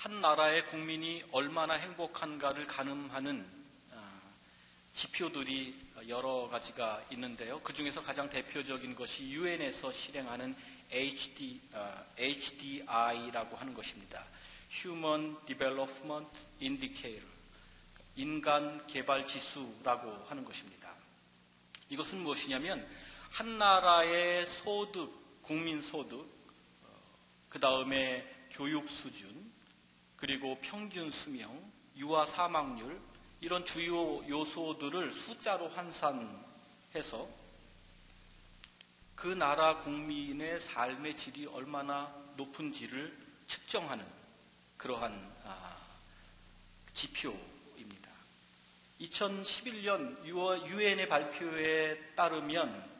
한 나라의 국민이 얼마나 행복한가를 가늠하는 지표들이 여러 가지가 있는데요. 그 중에서 가장 대표적인 것이 유엔에서 실행하는 HDI라고 하는 것입니다. Human Development Indicator, 인간 개발 지수라고 하는 것입니다. 이것은 무엇이냐면 한 나라의 소득, 국민 소득, 그 다음에 교육 수준, 그리고 평균 수명, 유아 사망률, 이런 주요 요소들을 숫자로 환산해서 그 나라 국민의 삶의 질이 얼마나 높은지를 측정하는 그러한 지표입니다. 2011년 유엔의 발표에 따르면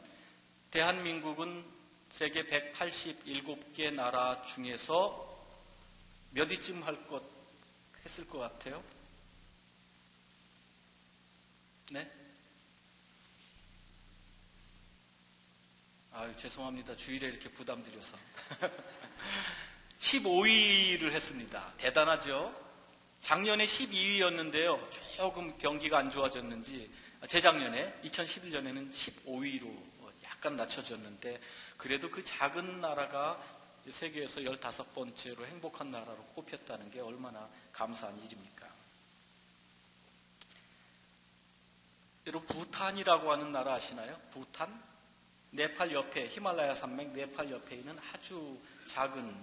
대한민국은 세계 187개 나라 중에서 몇 위쯤 했을 것 같아요? 네? 아유, 죄송합니다. 주일에 이렇게 부담드려서. 15위를 했습니다. 대단하죠? 작년에 12위였는데요. 조금 경기가 안 좋아졌는지, 재작년에, 2011년에는 15위로 약간 낮춰졌는데, 그래도 그 작은 나라가 세계에서 15번째로 행복한 나라로 꼽혔다는 게 얼마나 감사한 일입니까? 여러분, 부탄이라고 하는 나라 아시나요? 부탄? 네팔 옆에, 히말라야 산맥 네팔 옆에 있는 아주 작은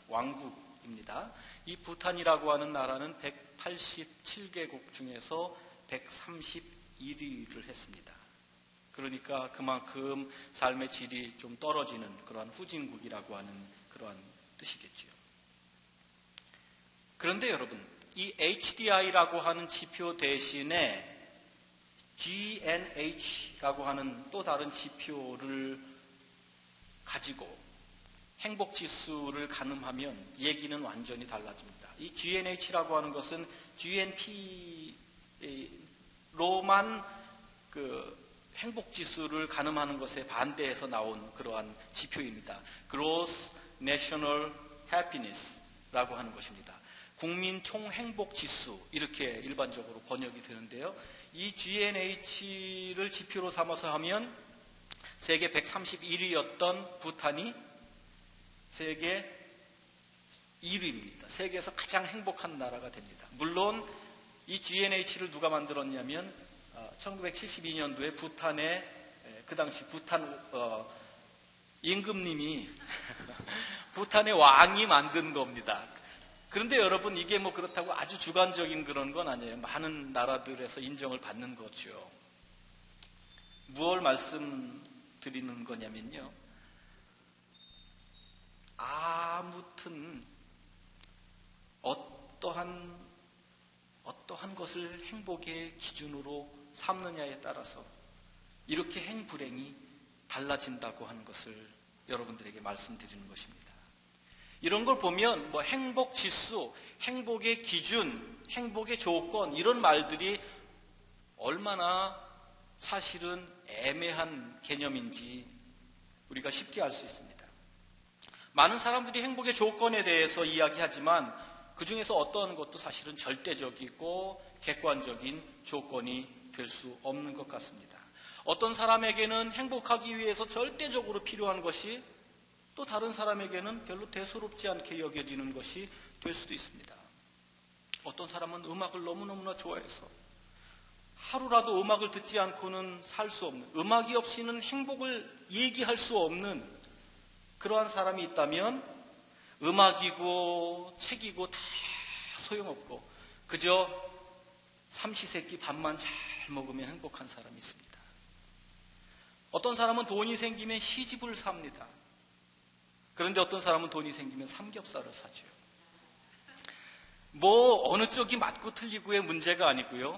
왕국입니다. 이 부탄이라고 하는 나라는 187개국 중에서 131위를 했습니다. 그러니까 그만큼 삶의 질이 좀 떨어지는 그러한 후진국이라고 하는 그러한 뜻이겠죠. 그런데 여러분, 이 HDI라고 하는 지표 대신에 GNH라고 하는 또 다른 지표를 가지고 행복지수를 가늠하면 얘기는 완전히 달라집니다. 이 GNH라고 하는 것은 GNP로만 행복지수를 가늠하는 것에 반대해서 나온 그러한 지표입니다. Gross National Happiness라고 하는 것입니다. 국민 총행복지수, 이렇게 일반적으로 번역이 되는데요. 이 GNH를 지표로 삼아서 하면 세계 131위였던 부탄이 세계 1위입니다. 세계에서 가장 행복한 나라가 됩니다. 물론 이 GNH를 누가 만들었냐면 1972년도에 부탄의 그 당시 부탄 임금님이 부탄의 왕이 만든 겁니다. 그런데 여러분, 이게 뭐 그렇다고 아주 주관적인 그런 건 아니에요. 많은 나라들에서 인정을 받는 거죠. 무엇을 말씀드리는 거냐면요, 아무튼 어떠한 것을 행복의 기준으로 삼느냐에 따라서 이렇게 행불행이 달라진다고 하는 것을 여러분들에게 말씀드리는 것입니다. 이런 걸 보면 뭐 행복 지수, 행복의 기준, 행복의 조건, 이런 말들이 얼마나 사실은 애매한 개념인지 우리가 쉽게 알 수 있습니다. 많은 사람들이 행복의 조건에 대해서 이야기하지만 그 중에서 어떤 것도 사실은 절대적이고 객관적인 조건이 될 수 없는 것 같습니다. 어떤 사람에게는 행복하기 위해서 절대적으로 필요한 것이 또 다른 사람에게는 별로 대수롭지 않게 여겨지는 것이 될 수도 있습니다. 어떤 사람은 음악을 너무너무나 좋아해서 하루라도 음악을 듣지 않고는 살 수 없는, 음악이 없이는 행복을 얘기할 수 없는 그러한 사람이 있다면 음악이고 책이고 다 소용없고 그저 삼시세끼 밥만 잘 먹으면 행복한 사람이 있습니다. 어떤 사람은 돈이 생기면 시집을 삽니다. 그런데 어떤 사람은 돈이 생기면 삼겹살을 사죠. 뭐 어느 쪽이 맞고 틀리고의 문제가 아니고요.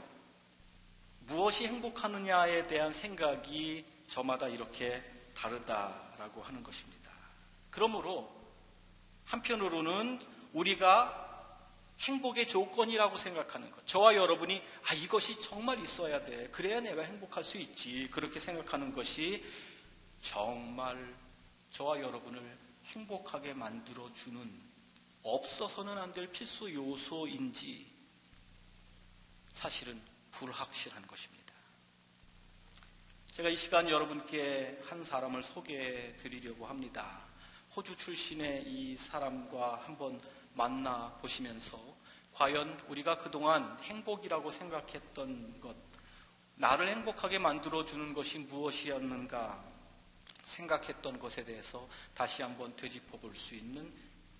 무엇이 행복하느냐에 대한 생각이 저마다 이렇게 다르다라고 하는 것입니다. 그러므로 한편으로는 우리가 행복의 조건이라고 생각하는 것, 저와 여러분이 이것이 정말 있어야 돼, 그래야 내가 행복할 수 있지, 그렇게 생각하는 것이 정말 저와 여러분을 행복하게 만들어주는 없어서는 안 될 필수 요소인지 사실은 불확실한 것입니다. 제가 이 시간 여러분께 한 사람을 소개해 드리려고 합니다. 호주 출신의 이 사람과 한번 만나 보시면서 과연 우리가 그동안 행복이라고 생각했던 것, 나를 행복하게 만들어주는 것이 무엇이었는가 생각했던 것에 대해서 다시 한번 되짚어 볼 수 있는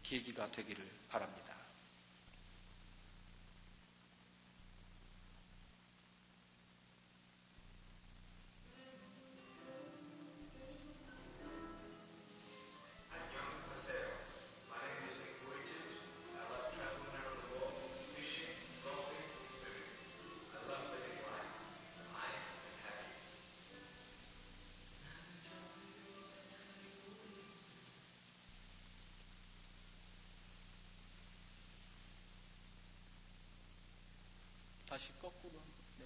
계기가 되기를 바랍니다. 다시 거꾸로. 네.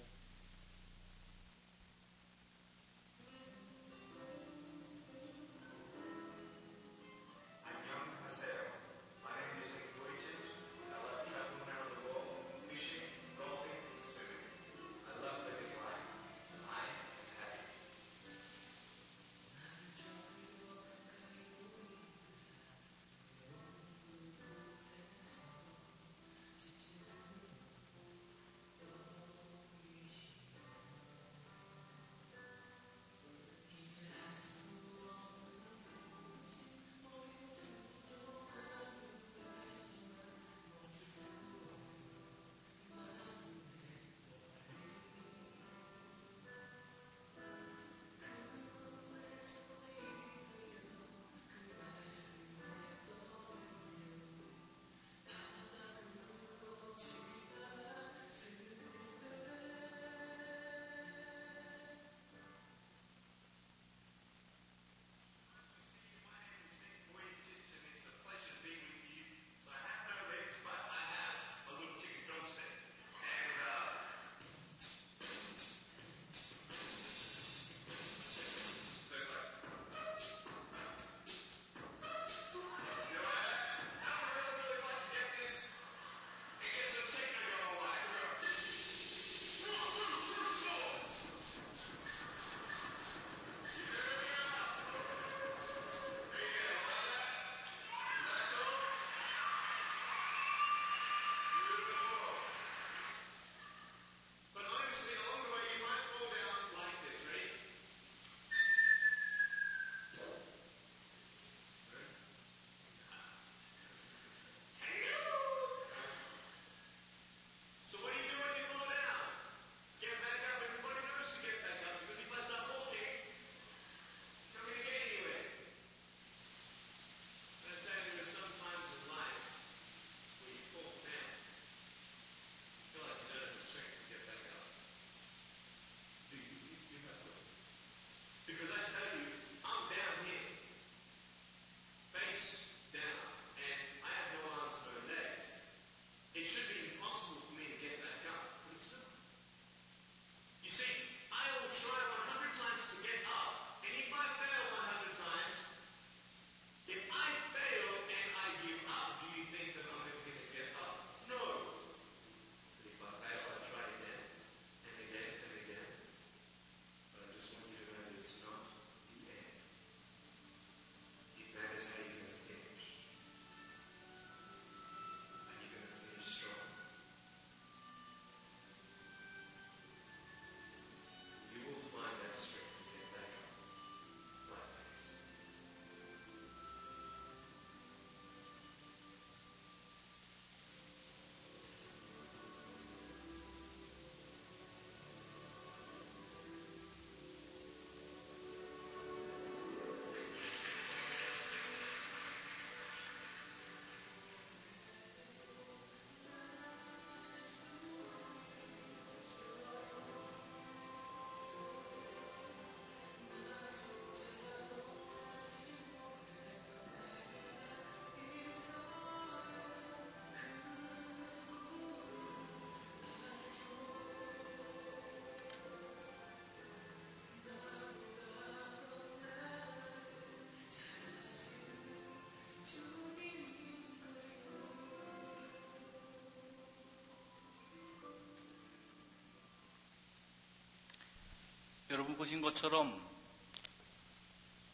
여러분 보신 것처럼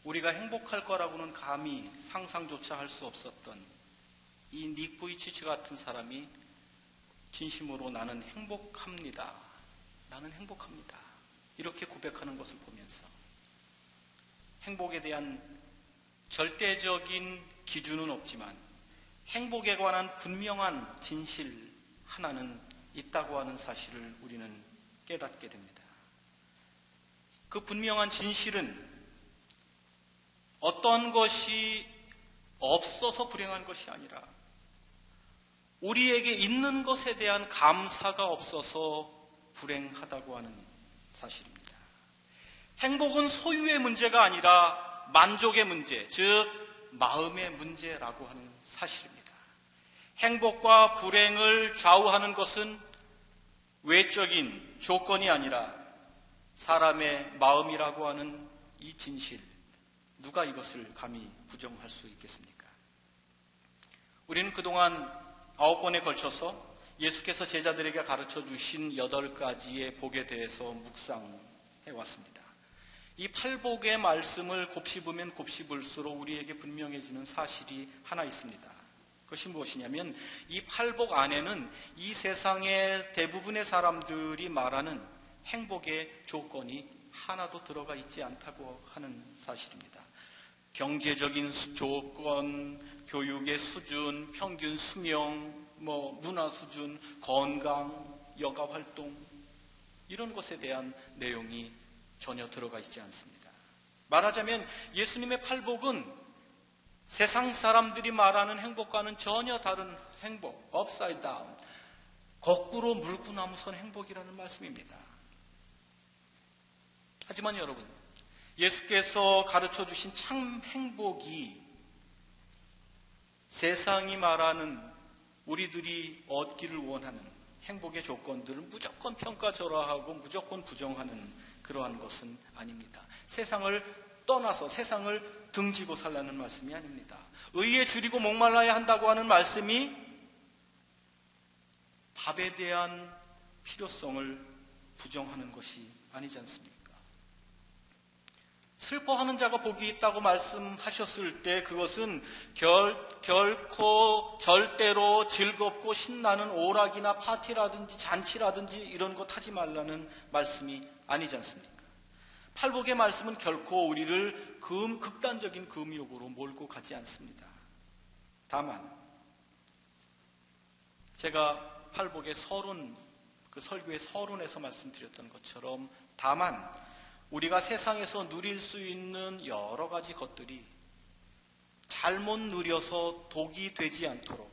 우리가 행복할 거라고는 감히 상상조차 할 수 없었던 이 닉 부이치치 같은 사람이 진심으로 나는 행복합니다. 나는 행복합니다. 이렇게 고백하는 것을 보면서 행복에 대한 절대적인 기준은 없지만 행복에 관한 분명한 진실 하나는 있다고 하는 사실을 우리는 깨닫게 됩니다. 그 분명한 진실은 어떤 것이 없어서 불행한 것이 아니라 우리에게 있는 것에 대한 감사가 없어서 불행하다고 하는 사실입니다. 행복은 소유의 문제가 아니라 만족의 문제, 즉 마음의 문제라고 하는 사실입니다. 행복과 불행을 좌우하는 것은 외적인 조건이 아니라 사람의 마음이라고 하는 이 진실, 누가 이것을 감히 부정할 수 있겠습니까? 우리는 그동안 9번에 걸쳐서 예수께서 제자들에게 가르쳐 주신 8가지의 복에 대해서 묵상해 왔습니다. 이 8복의 말씀을 곱씹으면 곱씹을수록 우리에게 분명해지는 사실이 하나 있습니다. 그것이 무엇이냐면 이 8복 안에는 이 세상의 대부분의 사람들이 말하는 행복의 조건이 하나도 들어가 있지 않다고 하는 사실입니다. 경제적인 조건, 교육의 수준, 평균 수명, 문화 수준, 건강, 여가 활동 이런 것에 대한 내용이 전혀 들어가 있지 않습니다. 말하자면 예수님의 8복은 세상 사람들이 말하는 행복과는 전혀 다른 행복, upside down, 거꾸로 물구나무선 행복이라는 말씀입니다. 하지만 여러분, 예수께서 가르쳐 주신 참 행복이 세상이 말하는 우리들이 얻기를 원하는 행복의 조건들을 무조건 평가절하하고 무조건 부정하는 그러한 것은 아닙니다. 세상을 떠나서 세상을 등지고 살라는 말씀이 아닙니다. 의에 줄이고 목말라야 한다고 하는 말씀이 밥에 대한 필요성을 부정하는 것이 아니지 않습니까? 슬퍼하는 자가 복이 있다고 말씀하셨을 때 그것은 결코 절대로 즐겁고 신나는 오락이나 파티라든지 잔치라든지 이런 것 하지 말라는 말씀이 아니지 않습니까? 팔복의 말씀은 결코 우리를 극단적인 금욕으로 몰고 가지 않습니다. 다만 제가 팔복의 서론, 그 설교의 서론에서 말씀드렸던 것처럼 다만 우리가 세상에서 누릴 수 있는 여러 가지 것들이 잘못 누려서 독이 되지 않도록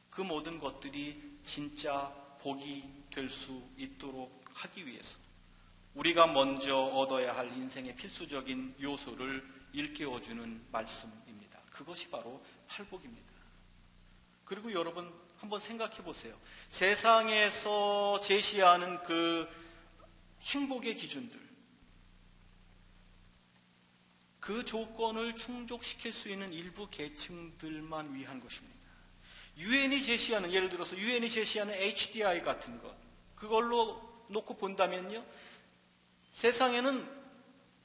그 모든 것들이 진짜 복이 될 수 있도록 하기 위해서 우리가 먼저 얻어야 할 인생의 필수적인 요소를 일깨워주는 말씀입니다. 그것이 바로 팔복입니다. 그리고 여러분 한번 생각해 보세요. 세상에서 제시하는 그 행복의 기준들, 그 조건을 충족시킬 수 있는 일부 계층들만 위한 것입니다. 유엔이 제시하는, 예를 들어서 유엔이 제시하는 HDI 같은 것, 그걸로 놓고 본다면요, 세상에는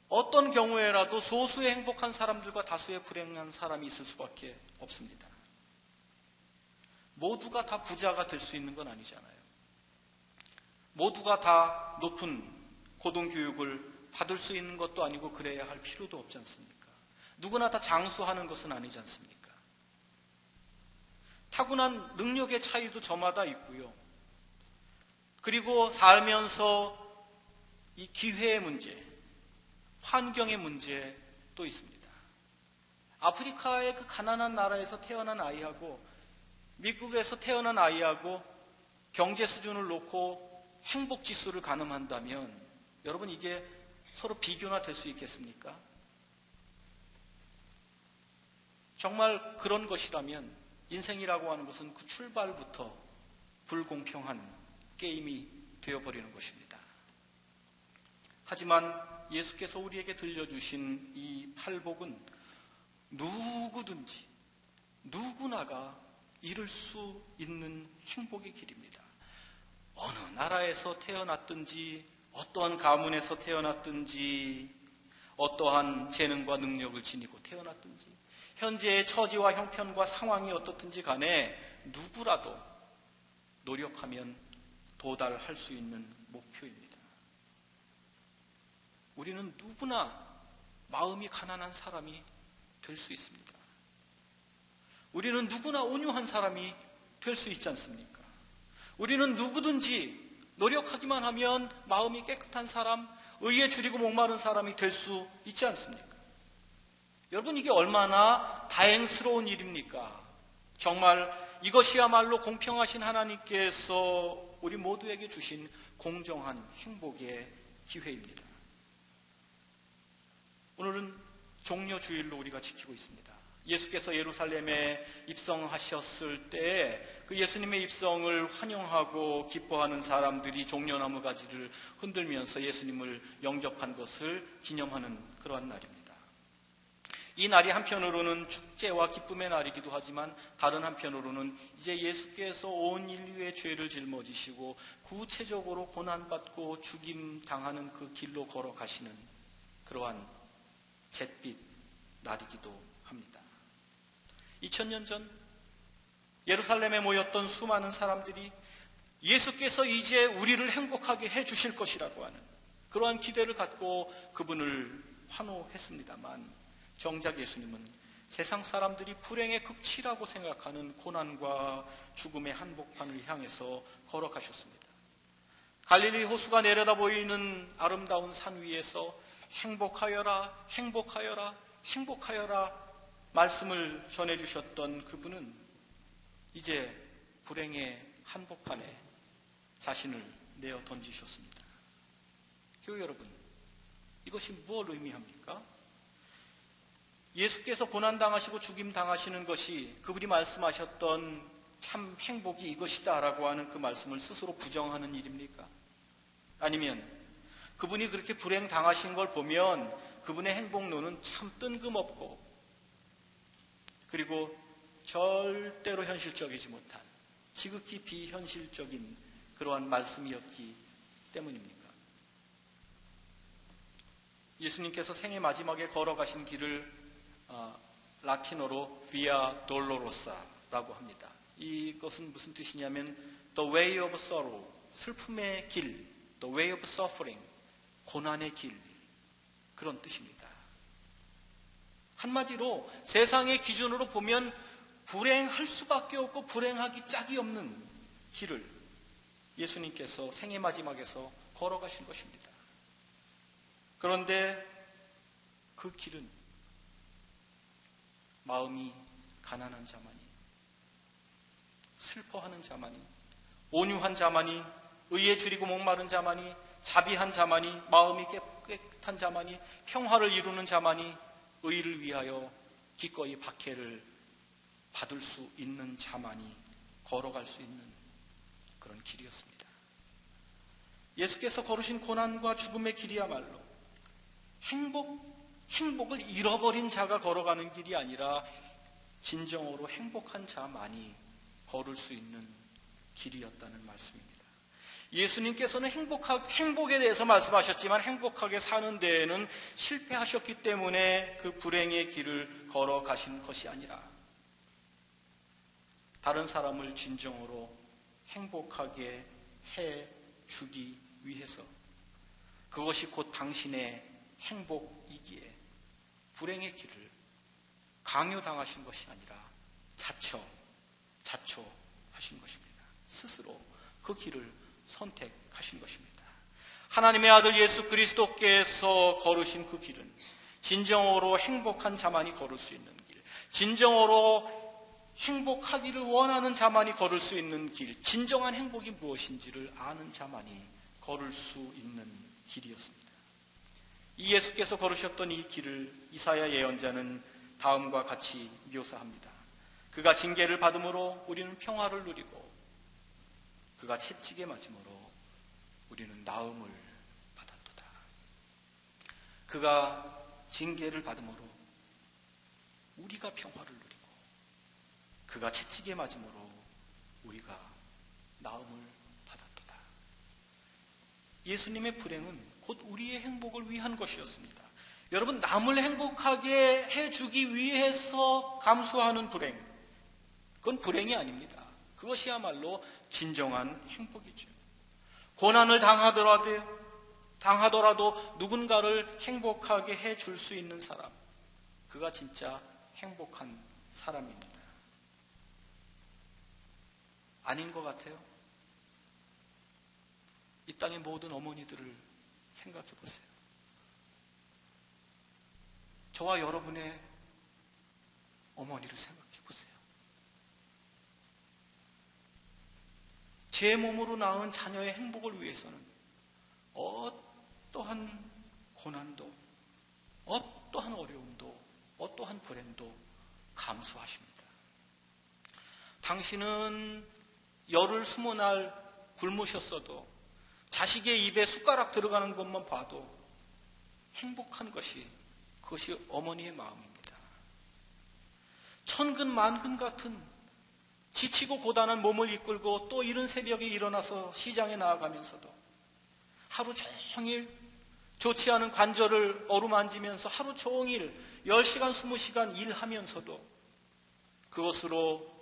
어떤 경우에라도 소수의 행복한 사람들과 다수의 불행한 사람이 있을 수밖에 없습니다. 모두가 다 부자가 될 수 있는 건 아니잖아요. 모두가 다 높은 고등교육을 받을 수 있는 것도 아니고 그래야 할 필요도 없지 않습니까? 누구나 다 장수하는 것은 아니지 않습니까? 타고난 능력의 차이도 저마다 있고요. 그리고 살면서 이 기회의 문제, 환경의 문제도 있습니다. 아프리카의 그 가난한 나라에서 태어난 아이하고 미국에서 태어난 아이하고 경제 수준을 놓고 행복 지수를 가늠한다면 여러분 이게 서로 비교나 될 수 있겠습니까? 정말 그런 것이라면 인생이라고 하는 것은 그 출발부터 불공평한 게임이 되어버리는 것입니다. 하지만 예수께서 우리에게 들려주신 이 팔복은 누구든지 누구나가 이룰 수 있는 행복의 길입니다. 어느 나라에서 태어났든지 어떠한 가문에서 태어났든지 어떠한 재능과 능력을 지니고 태어났든지 현재의 처지와 형편과 상황이 어떻든지 간에 누구라도 노력하면 도달할 수 있는 목표입니다. 우리는 누구나 마음이 가난한 사람이 될 수 있습니다. 우리는 누구나 온유한 사람이 될 수 있지 않습니까? 우리는 누구든지 노력하기만 하면 마음이 깨끗한 사람, 의에 줄이고 목마른 사람이 될 수 있지 않습니까? 여러분, 이게 얼마나 다행스러운 일입니까? 정말 이것이야말로 공평하신 하나님께서 우리 모두에게 주신 공정한 행복의 기회입니다. 오늘은 종려주일로 우리가 지키고 있습니다. 예수께서 예루살렘에 입성하셨을 때 그 예수님의 입성을 환영하고 기뻐하는 사람들이 종려나무 가지를 흔들면서 예수님을 영접한 것을 기념하는 그러한 날입니다. 이 날이 한편으로는 축제와 기쁨의 날이기도 하지만 다른 한편으로는 이제 예수께서 온 인류의 죄를 짊어지시고 구체적으로 고난받고 죽임당하는 그 길로 걸어가시는 그러한 잿빛 날이기도 합니다. 2000년 전 예루살렘에 모였던 수많은 사람들이 예수께서 이제 우리를 행복하게 해주실 것이라고 하는 그러한 기대를 갖고 그분을 환호했습니다만 정작 예수님은 세상 사람들이 불행의 극치라고 생각하는 고난과 죽음의 한복판을 향해서 걸어가셨습니다. 갈릴리 호수가 내려다 보이는 아름다운 산 위에서 행복하여라, 행복하여라, 행복하여라 말씀을 전해주셨던 그분은 이제 불행의 한복판에 자신을 내어 던지셨습니다. 교회 여러분, 이것이 뭘 의미합니까? 예수께서 고난당하시고 죽임당하시는 것이 그분이 말씀하셨던 참 행복이 이것이다라고 하는 그 말씀을 스스로 부정하는 일입니까? 아니면 그분이 그렇게 불행당하신 걸 보면 그분의 행복론은 참 뜬금없고 그리고 절대로 현실적이지 못한 지극히 비현실적인 그러한 말씀이었기 때문입니까? 예수님께서 생애 마지막에 걸어가신 길을 라틴어로 Via Dolorosa라고 합니다. 이것은 무슨 뜻이냐면 The Way of Sorrow, 슬픔의 길, The Way of Suffering, 고난의 길, 그런 뜻입니다. 한마디로 세상의 기준으로 보면 불행할 수밖에 없고 불행하기 짝이 없는 길을 예수님께서 생애 마지막에서 걸어가신 것입니다. 그런데 그 길은 마음이 가난한 자만이, 슬퍼하는 자만이, 온유한 자만이, 의에 줄이고 목마른 자만이, 자비한 자만이, 마음이 깨끗한 자만이, 평화를 이루는 자만이 의를 위하여 기꺼이 박해를 받을 수 있는 자만이 걸어갈 수 있는 그런 길이었습니다. 예수께서 걸으신 고난과 죽음의 길이야말로 행복을 잃어버린 자가 걸어가는 길이 아니라 진정으로 행복한 자만이 걸을 수 있는 길이었다는 말씀입니다. 예수님께서는 행복에 대해서 말씀하셨지만 행복하게 사는 데에는 실패하셨기 때문에 그 불행의 길을 걸어가신 것이 아니라 다른 사람을 진정으로 행복하게 해주기 위해서 그것이 곧 당신의 행복이기에 불행의 길을 강요당하신 것이 아니라 자처하신 것입니다. 스스로 그 길을 선택하신 것입니다. 하나님의 아들 예수 그리스도께서 걸으신 그 길은 진정으로 행복한 자만이 걸을 수 있는 길, 진정으로 행복하기를 원하는 자만이 걸을 수 있는 길, 진정한 행복이 무엇인지를 아는 자만이 걸을 수 있는 길이었습니다. 이 예수께서 걸으셨던 이 길을 이사야 예언자는 다음과 같이 묘사합니다. 그가 징계를 받음으로 우리는 평화를 누리고 그가 채찍에 맞음으로 우리는 나음을 받았도다. 그가 징계를 받음으로 우리가 평화를 누리고 그가 채찍에 맞음으로 우리가 나음을 받았도다. 예수님의 불행은 곧 우리의 행복을 위한 것이었습니다. 여러분, 남을 행복하게 해주기 위해서 감수하는 불행, 그건 불행이 아닙니다. 그것이야말로 진정한 행복이죠. 고난을 당하더라도 누군가를 행복하게 해줄 수 있는 사람, 그가 진짜 행복한 사람입니다. 아닌 것 같아요? 이 땅의 모든 어머니들을 생각해 보세요. 저와 여러분의 어머니를 생각해 보세요. 제 몸으로 낳은 자녀의 행복을 위해서는 어떠한 고난도, 어떠한 어려움도, 어떠한 불행도 감수하십니다. 당신은 열흘 20날 굶으셨어도 자식의 입에 숟가락 들어가는 것만 봐도 행복한 그것이 어머니의 마음입니다. 천근만근 같은 지치고 고단한 몸을 이끌고 또 이른 새벽에 일어나서 시장에 나아가면서도 하루 종일 좋지 않은 관절을 어루만지면서 하루 종일 10시간, 20시간 일하면서도 그것으로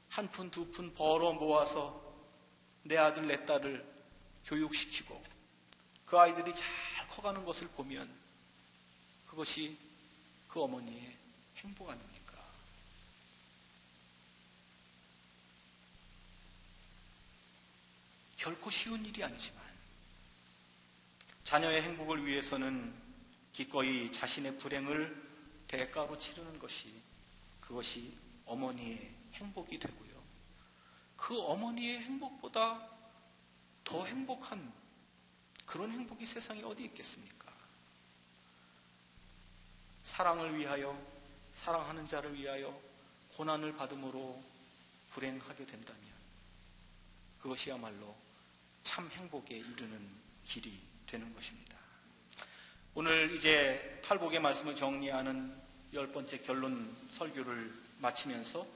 한 푼, 두 푼 벌어 모아서 내 아들, 내 딸을 교육시키고 그 아이들이 잘 커가는 것을 보면 그것이 그 어머니의 행복 아닙니까? 결코 쉬운 일이 아니지만 자녀의 행복을 위해서는 기꺼이 자신의 불행을 대가로 치르는 그것이 어머니의 행복이 되고요. 그 어머니의 행복보다 더 행복한 그런 행복이 세상에 어디 있겠습니까? 사랑을 위하여, 사랑하는 자를 위하여 고난을 받음으로 불행하게 된다면 그것이야말로 참 행복에 이르는 길이 되는 것입니다. 오늘 이제 팔복의 말씀을 정리하는 10번째 결론 설교를 마치면서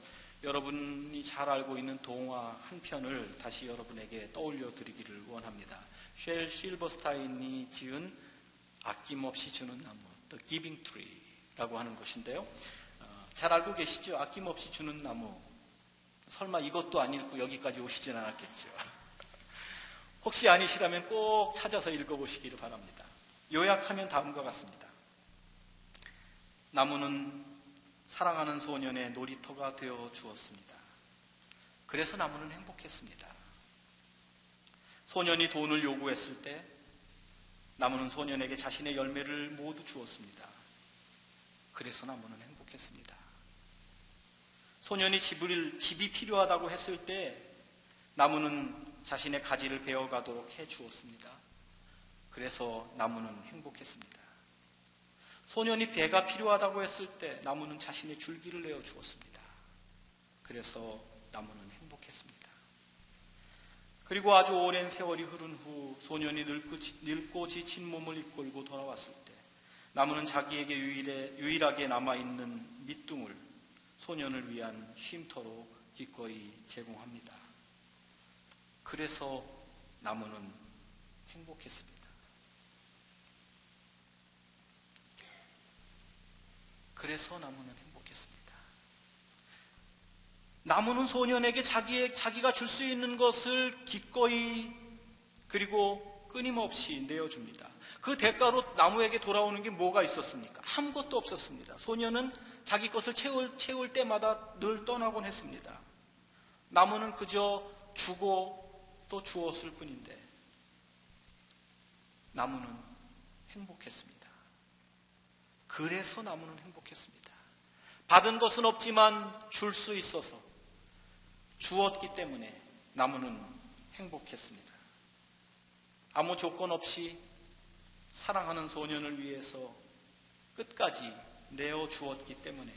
여러분이 잘 알고 있는 동화 한 편을 다시 여러분에게 떠올려 드리기를 원합니다. 쉘 실버스타인이 지은 아낌없이 주는 나무, The Giving Tree라고 하는 것인데요. 잘 알고 계시죠? 아낌없이 주는 나무. 설마 이것도 안 읽고 여기까지 오시진 않았겠죠. 혹시 아니시라면 꼭 찾아서 읽어보시기를 바랍니다. 요약하면 다음과 같습니다. 나무는 사랑하는 소년의 놀이터가 되어 주었습니다. 그래서 나무는 행복했습니다. 소년이 돈을 요구했을 때 나무는 소년에게 자신의 열매를 모두 주었습니다. 그래서 나무는 행복했습니다. 소년이 집이 필요하다고 했을 때 나무는 자신의 가지를 베어가도록 해 주었습니다. 그래서 나무는 행복했습니다. 소년이 배가 필요하다고 했을 때 나무는 자신의 줄기를 내어 주었습니다. 그래서 나무는 행복했습니다. 그리고 아주 오랜 세월이 흐른 후 소년이 늙고 지친 몸을 이끌고 돌아왔을 때 나무는 자기에게 유일하게 남아있는 밑둥을 소년을 위한 쉼터로 기꺼이 제공합니다. 그래서 나무는 행복했습니다. 그래서 나무는 행복했습니다. 나무는 소년에게 자기가 줄 수 있는 것을 기꺼이 그리고 끊임없이 내어줍니다. 그 대가로 나무에게 돌아오는 게 뭐가 있었습니까? 아무것도 없었습니다. 소년은 자기 것을 채울 때마다 늘 떠나곤 했습니다. 나무는 그저 주고 또 주었을 뿐인데 나무는 행복했습니다. 그래서 나무는 행복했습니다. 받은 것은 없지만 줄 수 있어서 주었기 때문에 나무는 행복했습니다. 아무 조건 없이 사랑하는 소년을 위해서 끝까지 내어 주었기 때문에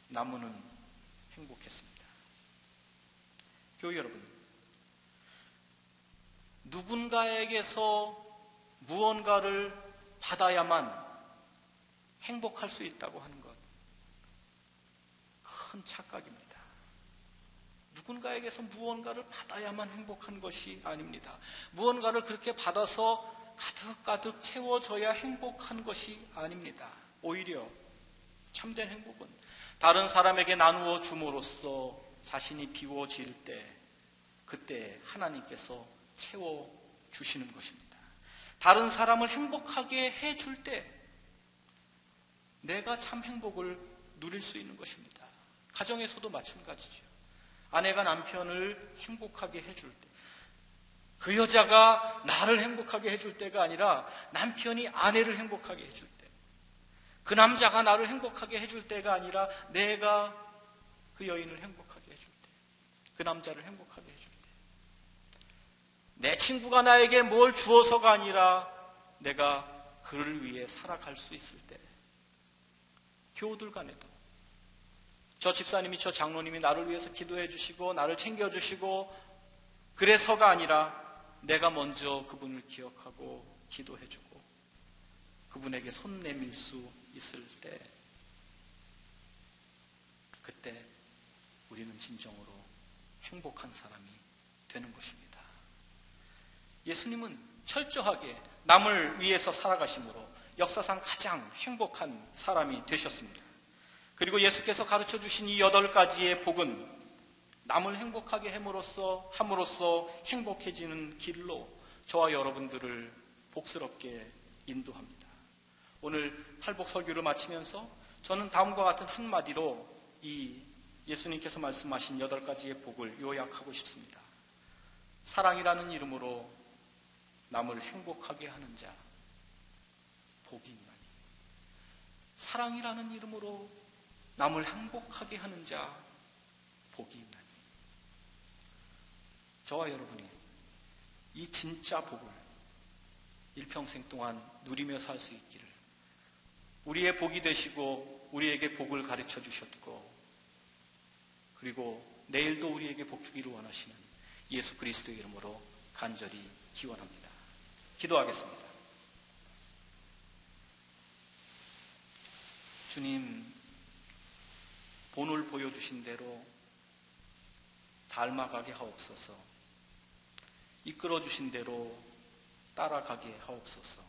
나무는 행복했습니다. 교회 여러분, 누군가에게서 무언가를 받아야만 행복할 수 있다고 하는 것, 큰 착각입니다. 누군가에게서 무언가를 받아야만 행복한 것이 아닙니다. 무언가를 그렇게 받아서 가득가득 채워져야 행복한 것이 아닙니다. 오히려 참된 행복은 다른 사람에게 나누어 줌으로써 자신이 비워질 때, 그때 하나님께서 채워주시는 것입니다. 다른 사람을 행복하게 해줄 때 내가 참 행복을 누릴 수 있는 것입니다. 가정에서도 마찬가지죠. 아내가 남편을 행복하게 해줄 때, 그 여자가 나를 행복하게 해줄 때가 아니라 남편이 아내를 행복하게 해줄 때, 그 남자가 나를 행복하게 해줄 때가 아니라 내가 그 여인을 행복하게 해줄 때, 그 남자를 행복하게 해줄 때, 내 친구가 나에게 뭘 주어서가 아니라 내가 그를 위해 살아갈 수 있을 때, 교우들 간에도 저 집사님이, 저 장로님이 나를 위해서 기도해 주시고 나를 챙겨주시고 그래서가 아니라 내가 먼저 그분을 기억하고 기도해주고 그분에게 손 내밀 수 있을 때, 그때 우리는 진정으로 행복한 사람이 되는 것입니다. 예수님은 철저하게 남을 위해서 살아가심으로 역사상 가장 행복한 사람이 되셨습니다. 그리고 예수께서 가르쳐 주신 이 8가지의 복은 남을 행복하게 함으로써 행복해지는 길로 저와 여러분들을 복스럽게 인도합니다. 오늘 팔복 설교를 마치면서 저는 다음과 같은 한마디로 이 예수님께서 말씀하신 8가지의 복을 요약하고 싶습니다. 사랑이라는 이름으로 남을 행복하게 하는 자, 복이 있나니. 사랑이라는 이름으로 남을 행복하게 하는 자, 복이 있나니. 저와 여러분이 이 진짜 복을 일평생 동안 누리며 살 수 있기를 우리의 복이 되시고 우리에게 복을 가르쳐 주셨고 그리고 내일도 우리에게 복 주기를 원하시는 예수 그리스도의 이름으로 간절히 기원합니다. 기도하겠습니다. 주님, 본을 보여주신 대로 닮아가게 하옵소서. 이끌어 주신 대로 따라가게 하옵소서.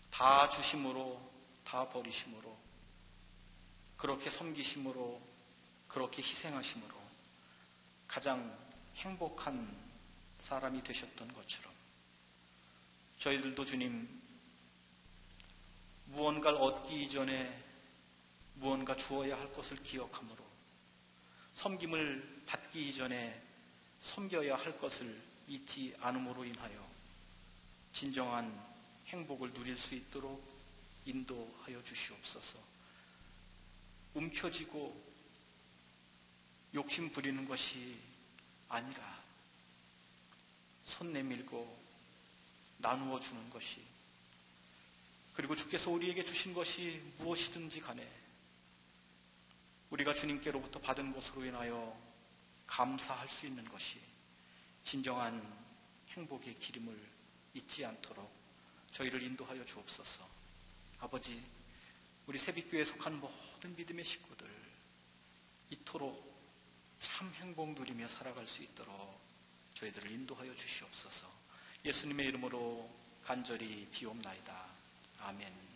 다 주심으로, 다 버리심으로, 그렇게 섬기심으로, 그렇게 희생하심으로 가장 행복한 사람이 되셨던 것처럼 저희들도 주님, 무언가를 얻기 이전에 무언가 주어야 할 것을 기억함으로, 섬김을 받기 이전에 섬겨야 할 것을 잊지 않음으로 인하여 진정한 행복을 누릴 수 있도록 인도하여 주시옵소서. 움켜쥐고 욕심 부리는 것이 아니라 손 내밀고 나누어 주는 것이, 그리고 주께서 우리에게 주신 것이 무엇이든지 간에 우리가 주님께로부터 받은 것으로 인하여 감사할 수 있는 것이 진정한 행복의 기름을 잊지 않도록 저희를 인도하여 주옵소서. 아버지, 우리 새빛교회에 속한 모든 믿음의 식구들 이토록 참 행복 누리며 살아갈 수 있도록 저희들을 인도하여 주시옵소서. 예수님의 이름으로 간절히 비옵나이다. 아멘.